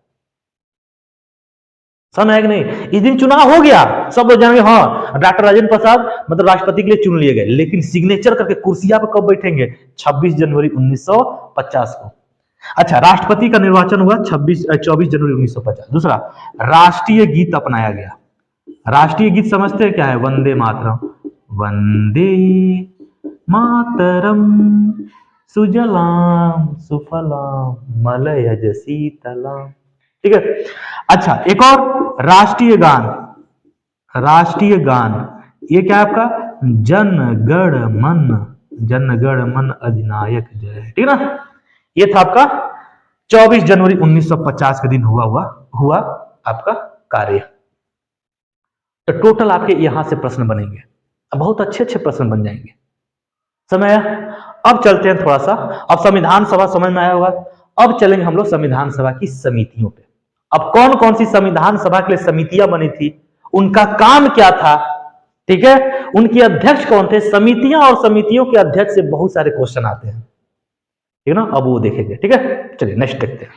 समझ है कि नहीं? इस दिन चुनाव हो गया, सब लोग जानेंगे हाँ डॉक्टर राजेंद्र प्रसाद मतलब राष्ट्रपति के लिए चुन लिए गए, लेकिन सिग्नेचर करके कुर्सियां पर कब बैठेंगे? 26 जनवरी 1950 को। अच्छा, राष्ट्रपति का निर्वाचन हुआ 24 जनवरी 1950। दूसरा, राष्ट्रीय गीत अपनाया गया। राष्ट्रीय गीत समझते हैं क्या है? वंदे मातरम। वंदे मातरम सुजलाम सुफलाम मलयज शीतलाम। ठीक है। अच्छा, एक और राष्ट्रीय गान। राष्ट्रीय गान ये क्या है आपका? जन गण मन, जन गण मन अधिनायक जय। ठीक है ना? ये था आपका 24 जनवरी 1950 के दिन हुआ आपका कार्य। तो टोटल आपके यहां से प्रश्न बनेंगे, बहुत अच्छे अच्छे प्रश्न बन जाएंगे। समझ आया? अब चलते हैं थोड़ा सा, अब संविधान सभा समझ में आया होगा। अब चलेंगे हम लोग संविधान सभा की समितियों पे। अब कौन कौन सी संविधान सभा के लिए समितियां बनी थी, उनका काम क्या था, ठीक है, उनके अध्यक्ष कौन थे, समितियां और समितियों के अध्यक्ष से बहुत सारे क्वेश्चन आते हैं, ठीक है ना? अब वो देखेंगे। ठीक है, चलिए नेक्स्ट देखते हैं।